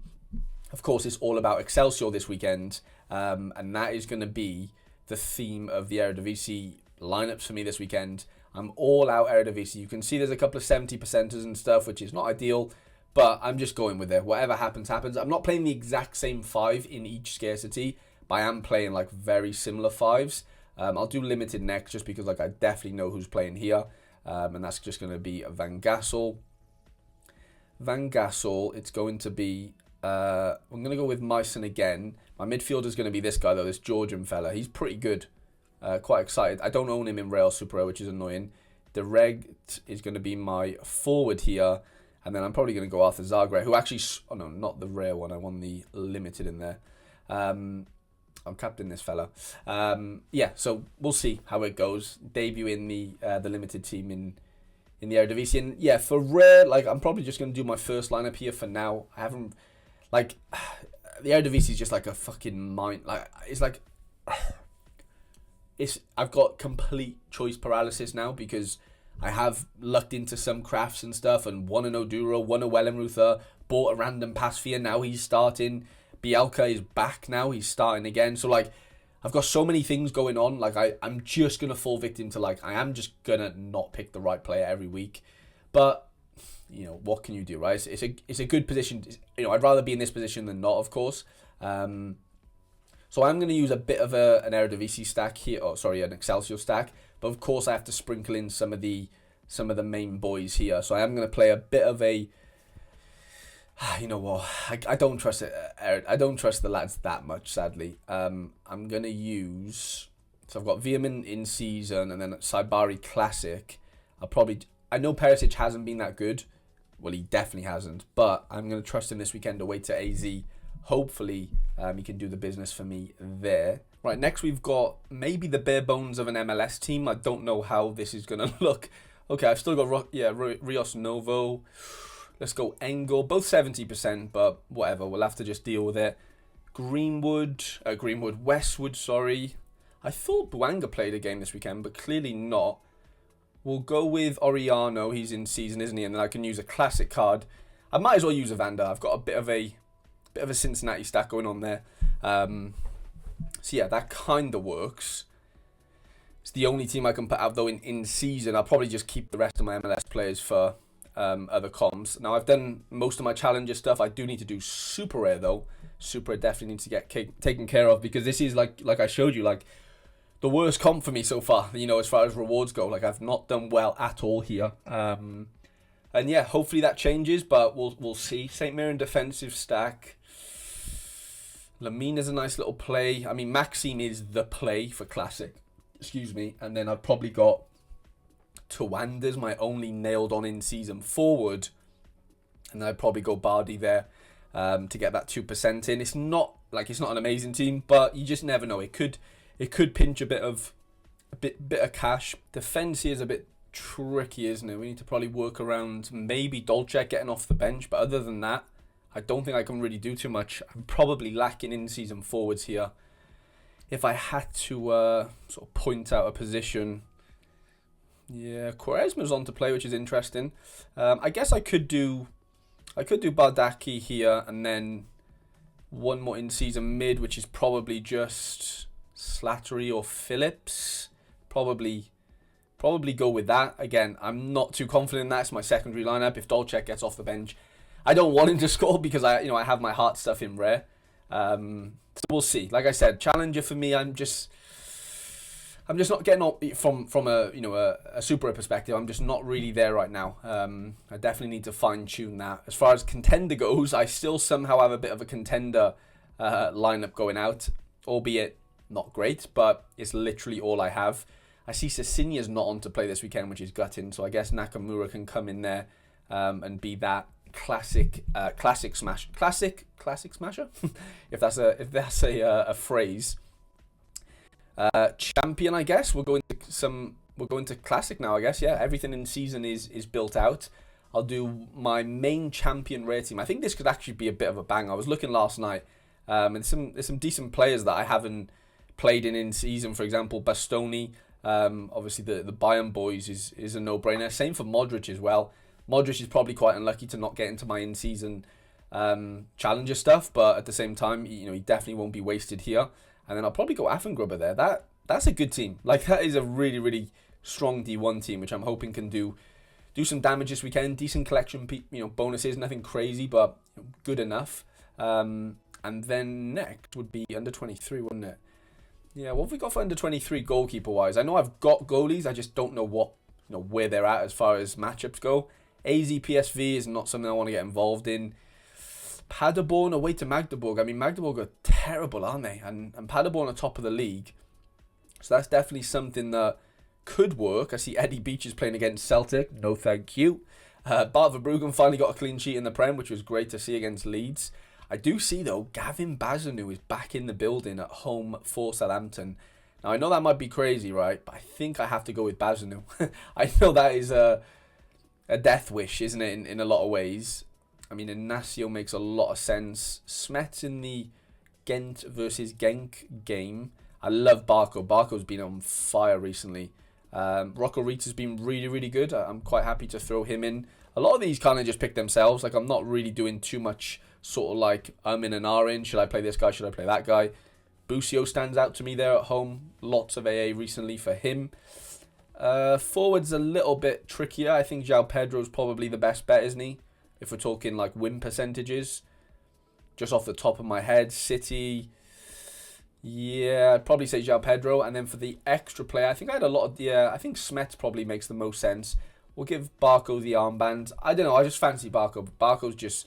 S1: of course, it's all about Excelsior this weekend, and that is going to be the theme of the Eredivisie lineups for me this weekend. I'm all out Eredivisie. You can see there's a couple of 70%ers and stuff, which is not ideal, but I'm just going with it. Whatever happens, happens. I'm not playing the exact same 5 in each scarcity, but I am playing very similar 5s. I'll do limited next, just because I definitely know who's playing here, and that's just going to be Van Gassel. It's going to be I'm going to go with Meissen again. My midfielder is going to be this guy, though, this Georgian fella. He's pretty good. Quite excited. I don't own him in Real Super, which is annoying. Direct is going to be my forward here. And then I'm probably going to go Arthur Zagreb, who actually... Oh, no, not the rare one. I won the limited in there. I'm captain this fella. So we'll see how it goes. Debut in the limited team in the Eredivisie. And for rare, I'm probably just going to do my first lineup here for now. I haven't... the Eredivisie is just a fucking mind... I've got complete choice paralysis now, because I have looked into some crafts and stuff and won an Oduro, won a Wellenruther, bought a random Pasvia, now he's starting. Bielka is back now, he's starting again. So I've got so many things going on. I'm just going to fall victim to I am just going to not pick the right player every week. But, what can you do, right? It's a good position. I'd rather be in this position than not, of course. So I'm going to use a bit of an Eredivisie stack here, an Excelsior stack. But of course I have to sprinkle in some of the main boys here. So I am going to play a bit of a... You know what? I don't trust it. I don't trust the lads that much, sadly. I'm going to use... So I've got Veerman in season and then Saibari Classic. I know Perisic hasn't been that good. Well, he definitely hasn't. But I'm going to trust him this weekend away to AZ. Hopefully, he can do the business for me there. Right, next we've got maybe the bare bones of an MLS team. I don't know how this is going to look. Okay, I've still got Rios Novo. Let's go Engel. Both 70%, but whatever. We'll have to just deal with it. Westwood, sorry. I thought Buanga played a game this weekend, but clearly not. We'll go with Oriano. He's in season, isn't he? And then I can use a classic card. I might as well use Evander. I've got a bit of a Cincinnati stack going on there. So yeah, that kind of works. It's the only team I can put out though in season. I'll probably just keep the rest of my MLS players for other comms. Now I've done most of my challenger stuff. I do need to do super rare though. Super rare definitely needs to get taken care of, because this is like I showed you, like the worst comp for me so far. You know, as far as rewards go, like I've not done well at all here. And yeah, hopefully that changes, but we'll see. St. Mirren defensive stack. Lamina's a nice little play. I mean, Maxime is the play for classic. Excuse me. And then I've probably got Tawanda's my only nailed on in season forward. And then I'd probably go Bardi there to get that 2% in. It's not an amazing team, but you just never know. It could pinch a bit of cash. Defense here is a bit tricky, isn't it? We need to probably work around maybe Dolcek getting off the bench, but other than that, I don't think I can really do too much. I'm probably lacking in season forwards here. If I had to sort of point out a position, yeah, Quaresma's on to play, which is interesting. I guess I could do Bardaki here, and then one more in season mid, which is probably just Slattery or Phillips. Probably go with that. Again, I'm not too confident in that. It's my secondary lineup. If Dolcek gets off the bench, I don't want him to score because I have my heart stuff in rare. So we'll see. Like I said, challenger for me, I'm just not getting up from a super perspective. I'm just not really there right now. I definitely need to fine tune that. As far as contender goes, I still somehow have a bit of a contender lineup going out, albeit not great, but it's literally all I have. I see Cecinha's not on to play this weekend, which is gutting. So I guess Nakamura can come in there and be that classic smasher, if that's a phrase. Champion, I guess. We'll go into classic now, I guess. Yeah, everything in season is built out. I'll do my main champion rare team. I think this could actually be a bit of a bang. I was looking last night, and there's some decent players that I haven't played in season. For example, Bastoni. Obviously the Bayern boys is a no-brainer. Same for Modric as well. Modric is probably quite unlucky to not get into my in-season challenger stuff, but at the same time, he definitely won't be wasted here. And then I'll probably go Affengrubber there. That's a good team. Like, that is a really, really strong D1 team, which I'm hoping can do some damage this weekend. Decent collection, bonuses, nothing crazy, but good enough. And then next would be under 23, wouldn't it? Yeah, what have we got for under 23 goalkeeper-wise? I know I've got goalies, I just don't know where they're at as far as matchups go. AZ PSV is not something I want to get involved in. Paderborn away to Magdeburg. I mean, Magdeburg are terrible, aren't they? And Paderborn are top of the league. So that's definitely something that could work. I see Eddie Beach is playing against Celtic. No thank you. Bart Verbruggen finally got a clean sheet in the Prem, which was great to see against Leeds. I do see, though, Gavin Bazanu is back in the building at home for Southampton. Now, I know that might be crazy, right? But I think I have to go with Bazanu. I know that is a death wish, isn't it, in a lot of ways. I mean, Ignacio makes a lot of sense. Smets in the Ghent versus Genk game. I love Barco. Barco's been on fire recently. Rocco Reeds has been really, really good. I'm quite happy to throw him in. A lot of these kind of just pick themselves. Like, I'm not really doing too much sort of like I'm in an R in. Should I play this guy? Should I play that guy? Busio stands out to me there at home. Lots of AA recently for him. Forward's a little bit trickier. I think João Pedro's probably the best bet, isn't he? If we're talking like win percentages. Just off the top of my head. City. Yeah, I'd probably say João Pedro. And then for the extra player, I think I had a lot of... Yeah, I think Smets probably makes the most sense. We'll give Barco the armband. I don't know, I just fancy Barco. Barco's just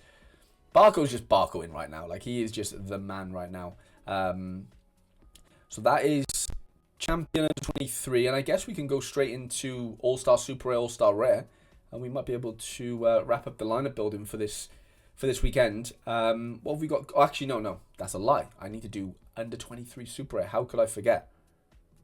S1: Barcoing right now. Like, he is just the man right now. So that is champion under 23, and I guess we can go straight into All-Star Super Rare, All-Star Rare, and we might be able to wrap up the lineup building for this weekend. What have we got? Oh, actually, no, that's a lie. I need to do under 23 Super Rare. How could I forget?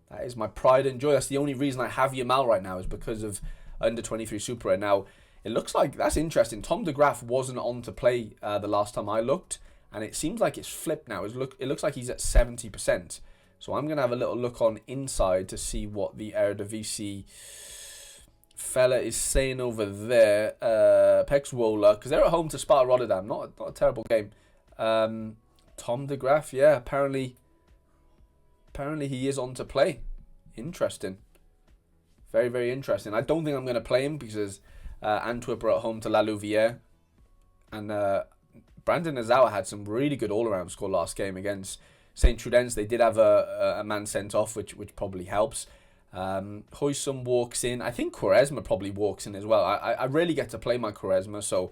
S1: That is my pride and joy. That's the only reason I have Yamal right now, is because of under 23 Super Rare. Now, it looks like, that's interesting, Tom de Graaf wasn't on to play the last time I looked, and it seems like it's flipped now. It looks like he's at 70%. So I'm going to have a little look on inside to see what the Eredivisie fella is saying over there. Pex Wola, because they're at home to Sparta Rotterdam. Not a terrible game. Tom de Graaf, yeah, apparently he is on to play. Interesting. Very, very interesting. I don't think I'm going to play him because Antwerp are at home to La Louvière. And Brandon Azawa had some really good all-around score last game against St. Trudens. They did have a man sent off, which probably helps. Huysum walks in. I think Quaresma probably walks in as well. I rarely get to play my Quaresma, so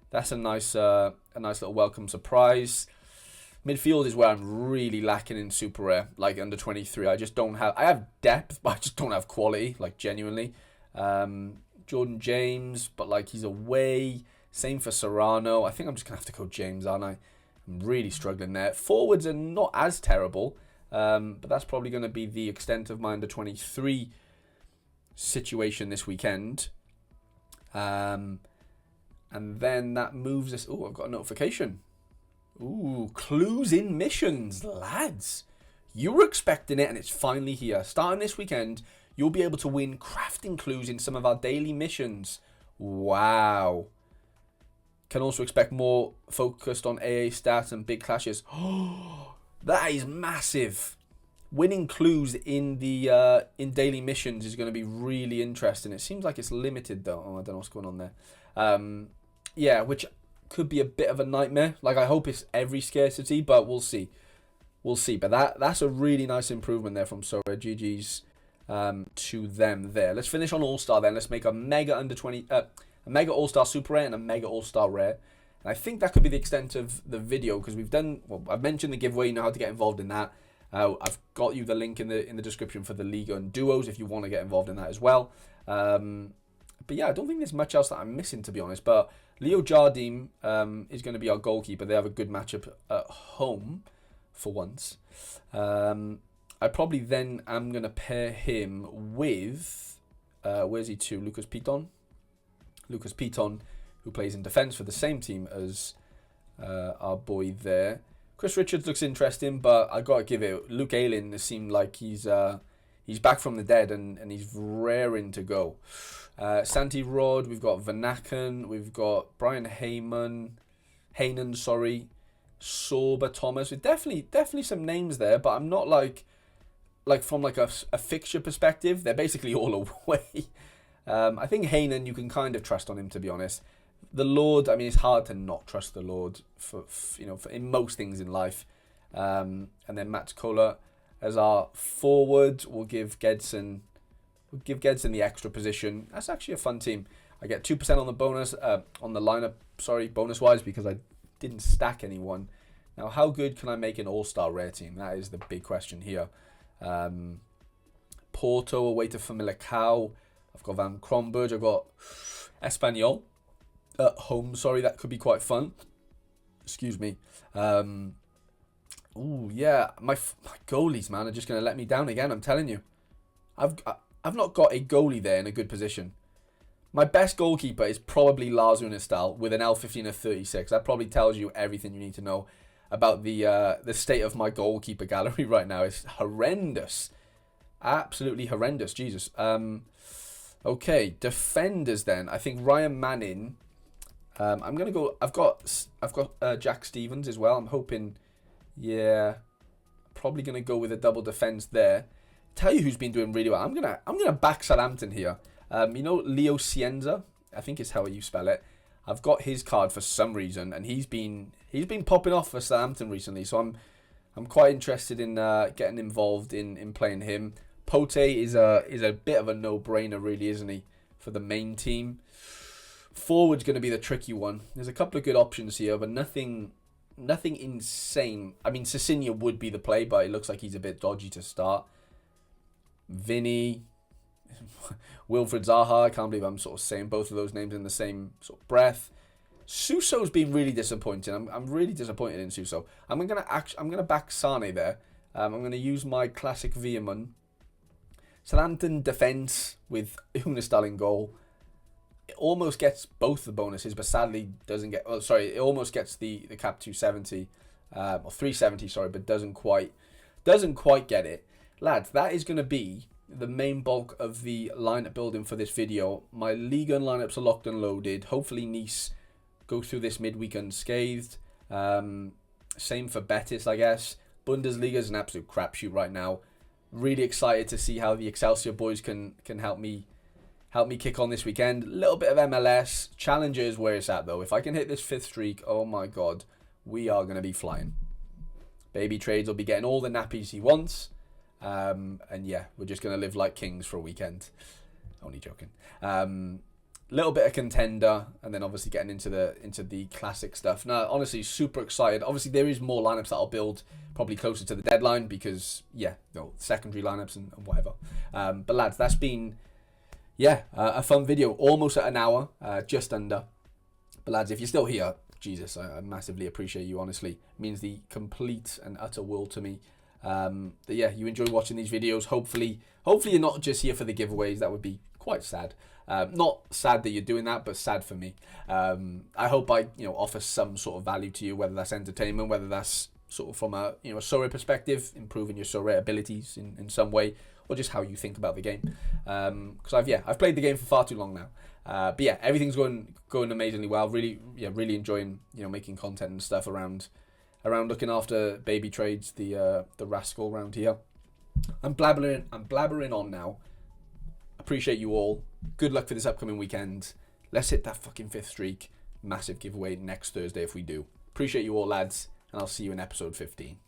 S1: that's a nice little welcome surprise. Midfield is where I'm really lacking in Super Rare, like under 23. I have depth, but I just don't have quality, like genuinely. Jordan James, but like he's away. Same for Serrano. I think I'm just going to have to go James, aren't I? I'm really struggling there. Forwards are not as terrible, but that's probably going to be the extent of my under 23 situation this weekend. And then that moves us... Oh, I've got a notification. Ooh, clues in missions, lads. You were expecting it, and it's finally here. Starting this weekend, you'll be able to win crafting clues in some of our daily missions. Wow. Can also expect more focused on AA stats and big clashes. Oh, that is massive. Winning clues in the in daily missions is going to be really interesting. It seems like it's limited though. Oh, I don't know what's going on there. Yeah, which could be a bit of a nightmare. Like, I hope it's every scarcity, but we'll see. We'll see. But that's a really nice improvement there from Sorare. GG's to them there. Let's finish on All-Star then. Let's make a mega under 20... a mega All-Star Super Rare and a mega All-Star Rare. And I think that could be the extent of the video, because we've done... Well, I've mentioned the giveaway. You know how to get involved in that. I've got you the link in the description for the Ligue and Duos if you want to get involved in that as well. But yeah, I don't think there's much else that I'm missing, to be honest. But Leo Jardim is going to be our goalkeeper. They have a good matchup at home for once. I probably then am going to pair him with... where's he to? Lucas Piton, who plays in defence for the same team as our boy there. Chris Richards looks interesting, but I got to give it... Luke Ayling seemed like he's back from the dead and he's raring to go. Santi Rod, we've got Vanaken, we've got Brian Heynan, Sorba Thomas. Definitely some names there, but I'm not like from like a fixture perspective, they're basically all away. I think Heynan, you can kind of trust on him, to be honest. The Lord, I mean, it's hard to not trust the Lord for in most things in life. And then Matt Kohler as our forward. We'll give Gedson the extra position. That's actually a fun team. I get 2% on the bonus on the lineup. Sorry, bonus wise, because I didn't stack anyone. Now, how good can I make an all-star rare team? That is the big question here. Porto away to Famalicão. I've got Van Kronberg. I've got Espanyol at home. Sorry, that could be quite fun. Excuse me. Ooh, yeah. My goalies, man, are just going to let me down again. I'm telling you. I've not got a goalie there in a good position. My best goalkeeper is probably Lars Unestal with an L15 of 36. That probably tells you everything you need to know about the state of my goalkeeper gallery right now. It's horrendous. Absolutely horrendous. Jesus. Okay, defenders then. I think Ryan Manning. I'm gonna go. I've got Jack Stevens as well. I'm hoping. Yeah, probably gonna go with a double defense there. Tell you who's been doing really well. I'm gonna back Southampton here. You know Leo Cienza, I think is how you spell it. I've got his card for some reason, and he's been popping off for Southampton recently. So I'm quite interested in getting involved in playing him. Pote is a bit of a no-brainer, really, isn't he, for the main team? Forward's going to be the tricky one. There's a couple of good options here, but nothing insane. I mean, Cecilia would be the play, but it looks like he's a bit dodgy to start. Vinny, Wilfred Zaha. I can't believe I'm sort of saying both of those names in the same sort of breath. Suso's been really disappointing. I'm really disappointed in Suso. I'm gonna back Sane there. I'm gonna use my classic Veerman. Southampton defence with Unistal in goal. It almost gets both the bonuses, but sadly doesn't get. Oh, sorry, it almost gets the cap 270 or 370. Sorry, but doesn't quite get it. Lads, that is going to be the main bulk of the lineup building for this video. My Ligue lineups are locked and loaded. Hopefully Nice go through this midweek unscathed. Same for Betis, I guess. Bundesliga is an absolute crapshoot right now. Really excited to see how the Excelsior boys can help me kick on this weekend. A little bit of MLS. Challenger is where it's at, though. If I can hit this 5th streak, oh my god, we are going to be flying. Baby Trades will be getting all the nappies he wants. And yeah, we're just going to live like kings for a weekend. Only joking. Little bit of contender, and then obviously getting into the classic stuff. Now, honestly, super excited. Obviously, there is more lineups that I'll build probably closer to the deadline because, secondary lineups and whatever. But lads, that's been, a fun video. Almost at an hour, just under. But lads, if you're still here, Jesus, I massively appreciate you, honestly. It means the complete and utter world to me. But yeah, you enjoy watching these videos. Hopefully you're not just here for the giveaways. That would be quite sad. Not sad that you're doing that, but sad for me. I hope I offer some sort of value to you, whether that's entertainment, whether that's sort of from a Sorare perspective, improving your Sorare abilities in some way, or just how you think about the game. Because I've played the game for far too long now. But yeah, everything's going amazingly well. Really enjoying making content and stuff around looking after Baby Trades, the rascal around here. I'm blabbering on now. Appreciate you all. Good luck for this upcoming weekend. Let's hit that fucking 5th streak. Massive giveaway next Thursday if we do. Appreciate you all, lads, and I'll see you in episode 15.